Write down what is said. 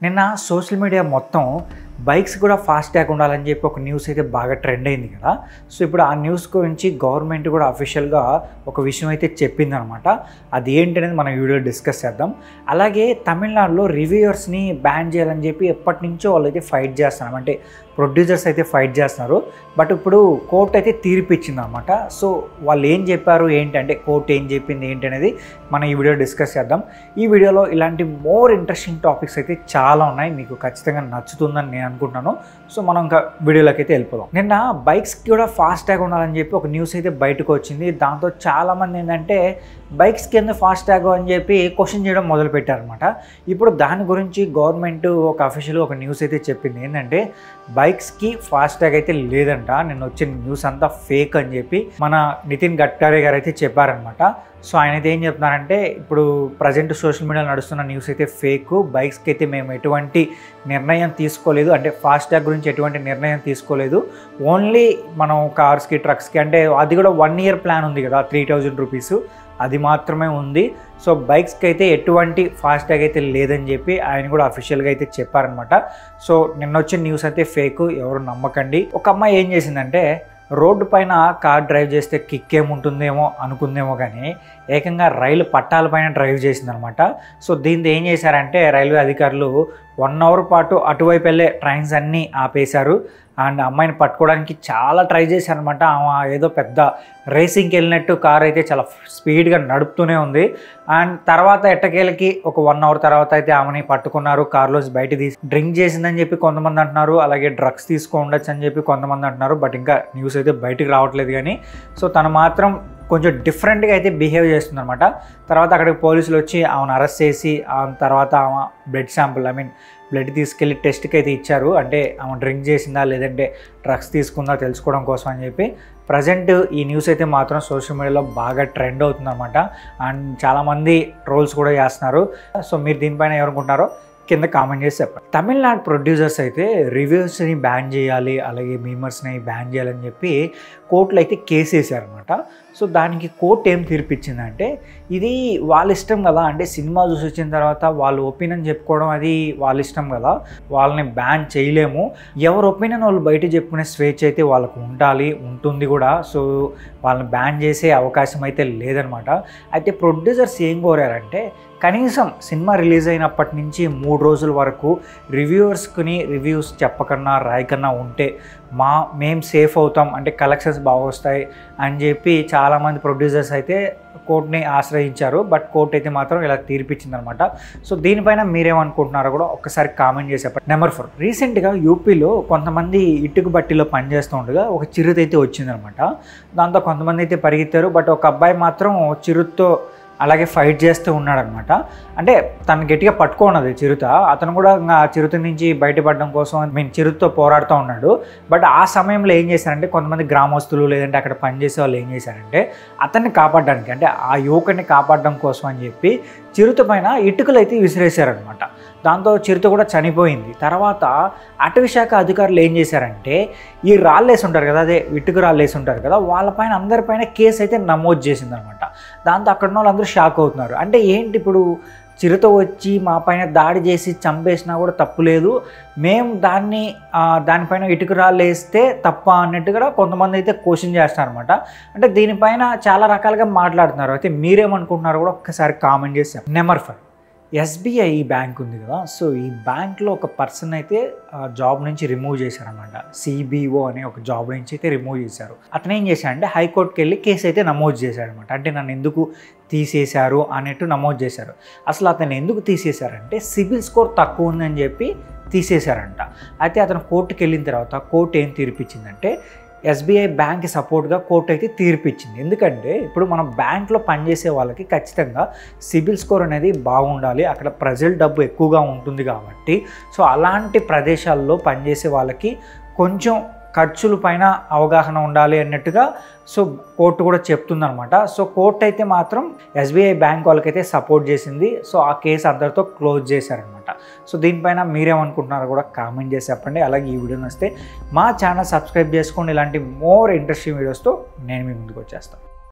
నిన్న social media మొత్తం bikes కూడా ఫాస్ట్ ట్యాగ్ ఉండాలని చెప్పి ఒక న్యూస్ అయితే బాగా ట్రెండ్ అయింది కదా. సో ఇప్పుడు ఆ న్యూస్ గురించి గవర్నమెంట్ కూడా అఫీషియల్గా ఒక విషయం అయితే చెప్పిందనమాట. అది ఏంటనేది మనం వీడియోలో డిస్కస్ చేద్దాం. అలాగే తమిళనాడులో రివ్యూయర్స్ని బ్యాన్ చేయాలని చెప్పి ఎప్పటి నుంచో వాళ్ళు అయితే ఫైట్ చేస్తున్నారు, అంటే ప్రొడ్యూసర్స్ అయితే ఫైట్ చేస్తున్నారు. బట్ ఇప్పుడు కోర్టు అయితే తీర్పు ఇచ్చింది అనమాట. సో వాళ్ళు ఏం చెప్పారు ఏంటంటే కోర్టు ఏం చెప్పింది ఏంటి అనేది మనం ఈ వీడియో డిస్కస్ చేద్దాం. ఈ వీడియోలో ఇలాంటి మోర్ ఇంట్రెస్టింగ్ టాపిక్స్ అయితే చాలా ఉన్నాయి, మీకు ఖచ్చితంగా నచ్చుతుందని నేను అనుకుంటున్నాను. సో మనం ఇంకా వీడియోలోకి అయితే వెళ్ళిపోదాం. నిన్న బైక్స్కి కూడా ఫాస్ట్ ట్యాగ్ ఉండాలని చెప్పి ఒక న్యూస్ అయితే బయటకు వచ్చింది. దాంతో చాలామంది ఏంటంటే బైక్స్కి ఎందుకు ఫాస్ట్ ట్యాగ్ అని చెప్పి క్వశ్చన్ చేయడం మొదలు పెట్టారనమాట. ఇప్పుడు దాని గురించి గవర్నమెంట్ ఒక అఫీషియల్ ఒక న్యూస్ అయితే చెప్పింది. ఏంటంటే బైక్స్కి ఫాస్ట్ ట్యాగ్ అయితే లేదంట. నిన్న వచ్చిన న్యూస్ అంతా ఫేక్ అని చెప్పి మన నితిన్ గడ్కరీ గారు అయితే చెప్పారనమాట. సో ఆయన అయితే ఏం చెప్తున్నారంటే ఇప్పుడు ప్రజెంట్ సోషల్ మీడియాలో నడుస్తున్న న్యూస్ అయితే ఫేక్, బైక్స్కి అయితే మేము ఎటువంటి నిర్ణయం తీసుకోలేదు, అంటే ఫాస్ట్ ట్యాగ్ గురించి ఎటువంటి నిర్ణయం తీసుకోలేదు. ఓన్లీ మనం కార్స్కి ట్రక్స్కి అంటే అది కూడా 1 year ప్లాన్ ఉంది కదా, 3000 రూపీస్ అది మాత్రమే ఉంది. సో బైక్స్కి అయితే ఎటువంటి ఫాస్ట్ ట్యాగ్ అయితే లేదని చెప్పి ఆయన కూడా అఫీషియల్గా అయితే చెప్పారనమాట. సో నిన్న వచ్చిన న్యూస్ అయితే ఫేక్, ఎవరు నమ్మకండి. ఒక అమ్మాయి ఏం చేసిందంటే రోడ్డు పైన కార్ డ్రైవ్ చేస్తే కిక్ ఏముంటుందేమో అనుకుందేమో కానీ ఏకంగా రైలు పట్టాల పైన డ్రైవ్ చేసిందనమాట. సో దీంతో ఏం చేశారంటే రైల్వే అధికారులు 1 hour పాటు అటువైపు వెళ్ళే ట్రైన్స్ అన్నీ ఆపేశారు. అండ్ అమ్మాయిని పట్టుకోవడానికి చాలా ట్రై చేశారనమాట. ఆమె ఏదో పెద్ద రేసింగ్కి వెళ్ళినట్టు కార్ అయితే చాలా స్పీడ్గా నడుపుతూనే ఉంది. అండ్ తర్వాత ఎట్టకేలకి ఒక 1 hour తర్వాత అయితే ఆమెని పట్టుకున్నారు, కార్లోంచి బయట తీసి. డ్రింక్ చేసిందని చెప్పి కొంతమంది అంటున్నారు, అలాగే డ్రగ్స్ తీసుకో ఉండొచ్చు అని చెప్పి కొంతమంది అంటున్నారు. బట్ ఇంకా న్యూస్ అయితే బయటికి రావట్లేదు కానీ సో తను మాత్రం కొంచెం డిఫరెంట్గా అయితే బిహేవ్ చేస్తుందన్నమాట. తర్వాత అక్కడికి పోలీసులు వచ్చి ఆమెను అరెస్ట్ చేసి తర్వాత ఆమె బ్లడ్ తీసుకెళ్ళి టెస్ట్కి అయితే ఇచ్చారు. అంటే ఆమె డ్రింక్ చేసిందా లేదంటే డ్రగ్స్ తీసుకుందా తెలుసుకోవడం కోసం అని చెప్పి. ప్రజెంట్ ఈ న్యూస్ అయితే మాత్రం సోషల్ మీడియాలో బాగా ట్రెండ్ అవుతుందన్నమాట. అండ్ చాలామంది ట్రోల్స్ కూడా చేస్తున్నారు. సో మీరు దీనిపైన ఏమనుకుంటున్నారో కింద కామెంట్ చేసి చెప్పండి. తమిళనాడు ప్రొడ్యూసర్స్ అయితే రివ్యూస్ని బ్యాన్ చేయాలి, అలాగే మీమర్స్ని బ్యాన్ చేయాలని చెప్పి కోర్టులో అయితే కేసు వేసారనమాట. సో దానికి కోర్టు ఏం తీర్పిచ్చిందంటే ఇది వాళ్ళ ఇష్టం కదా, అంటే సినిమా చూసి వచ్చిన తర్వాత వాళ్ళు ఒపీనియన్ చెప్పుకోవడం అది వాళ్ళ ఇష్టం కదా, వాళ్ళని బ్యాన్ చేయలేము. ఎవరి ఒపీనియన్ వాళ్ళు బయట చెప్పుకునే స్వేచ్ఛ అయితే వాళ్ళకు ఉంటుంది కూడా. సో వాళ్ళని బ్యాన్ చేసే అవకాశం అయితే లేదనమాట. అయితే ప్రొడ్యూసర్స్ ఏం కోరారంటే కనీసం సినిమా రిలీజ్ అయినప్పటి నుంచి 3 రోజుల వరకు రివ్యూవర్స్కి రివ్యూస్ చెప్పకన్నా రాయకన్నా ఉంటే మేము సేఫ్ అవుతాం, అంటే కలెక్షన్స్ బాగా వస్తాయి అని చెప్పి చాలామంది ప్రొడ్యూసర్స్ అయితే కోర్టుని ఆశ్రయించారు. బట్ కోర్టు అయితే మాత్రం ఇలా తీర్పిచ్చిందనమాట. సో దీనిపైన మీరేమనుకుంటున్నారో కూడా ఒక్కసారి కామెంట్ చేసి చెప్పండి. నెంబర్ 4, రీసెంట్గా యూపీలో కొంతమంది ఇటుక బట్టీలో పనిచేస్తూ ఉండగా ఒక చిరుత అయితే వచ్చిందనమాట. దాంతో కొంతమంది అయితే పరిగెత్తారు. బట్ ఒక అబ్బాయి మాత్రం చిరుతతో అలాగే ఫైట్ చేస్తూ ఉన్నాడనమాట. అంటే తను గట్టిగా పట్టుకున్నది చిరుత, అతను కూడా ఆ చిరుత నుంచి బయటపడడం కోసం చిరుతతో పోరాడుతూ ఉన్నాడు. బట్ ఆ సమయంలో ఏం చేశారంటే కొంతమంది గ్రామస్తులు లేదంటే అక్కడ పనిచేసే వాళ్ళు ఏం చేశారంటే అతన్ని కాపాడడానికి, అంటే ఆ యువకుడిని కాపాడడం కోసం అని చెప్పి చిరుత పైన ఇటుకలు అయితే విసిరేశారనమాట. దాంతో చిరుత కూడా చనిపోయింది. తర్వాత అటవీశాఖ అధికారులు ఏం చేశారంటే ఈ రాళ్ళేసి ఉంటారు కదా, అదే ఇటుక రాళ్ళేసి ఉంటారు కదా, వాళ్ళపైన అందరిపైన కేసు అయితే నమోదు చేసిందనమాట. దాంతో అక్కడ ఉన్న వాళ్ళందరూ షాక్ అవుతున్నారు. అంటే ఏంటి ఇప్పుడు చిరుత వచ్చి మా పైన దాడి చేసి చంపేసినా కూడా తప్పు లేదు, మేము దానిపైన ఇటుక రాళ్ళు వేస్తే తప్ప అన్నట్టుగా కొంతమంది అయితే క్వశ్చన్ చేస్తారనమాట. అంటే దీనిపైన చాలా రకాలుగా మాట్లాడుతున్నారు. అయితే మీరేమనుకుంటున్నారో కూడా ఒక్కసారి కామెంట్ చేసి. నెంబర్ 5, ఎస్బీఐ బ్యాంక్ ఉంది కదా. సో ఈ బ్యాంక్లో ఒక పర్సన్ అయితే జాబ్ నుంచి రిమూవ్ చేశారనమాట. సిబిఓ అనే ఒక జాబ్ నుంచి అయితే రిమూవ్ చేశారు. అతను ఏం చేశాడంటే హైకోర్టుకి వెళ్ళి కేసు అయితే నమోదు చేశాడనమాట. అంటే నన్ను ఎందుకు తీసేశారు అన్నట్టు నమోదు చేశారు. అసలు అతను ఎందుకు తీసేశారంటే సిబిల్ స్కోర్ తక్కువ ఉందని చెప్పి తీసేశారంట. అయితే అతను కోర్టుకి వెళ్ళిన తర్వాత కోర్టు ఏం తీర్పిచ్చిందంటే ఎస్బీఐ బ్యాంక్కి సపోర్ట్గా కోర్టు అయితే తీర్పిచ్చింది. ఎందుకంటే ఇప్పుడు మనం బ్యాంక్లో పనిచేసే వాళ్ళకి ఖచ్చితంగా సిబిల్ స్కోర్ అనేది బాగుండాలి, అక్కడ ప్రజల డబ్బు ఎక్కువగా ఉంటుంది కాబట్టి. సో అలాంటి ప్రదేశాల్లో పనిచేసే వాళ్ళకి కొంచెం ఖర్చుల పైన అవగాహన ఉండాలి అన్నట్టుగా సో కోర్టు కూడా చెప్తుందనమాట. సో కోర్టు అయితే మాత్రం ఎస్బీఐ బ్యాంక్ వాళ్ళకైతే సపోర్ట్ చేసింది. సో ఆ కేసు అందరితో క్లోజ్ చేశారనమాట. సో దీనిపైన మీరేమనుకుంటున్నారో కూడా కామెంట్ చేసి చెప్పండి. అలాగే ఈ వీడియో నచ్చితే మా ఛానల్ సబ్స్క్రైబ్ చేసుకోండి. ఇలాంటి మోర్ ఇంట్రెస్టింగ్ వీడియోస్తో నేను మీ ముందుకు వచ్చేస్తాను.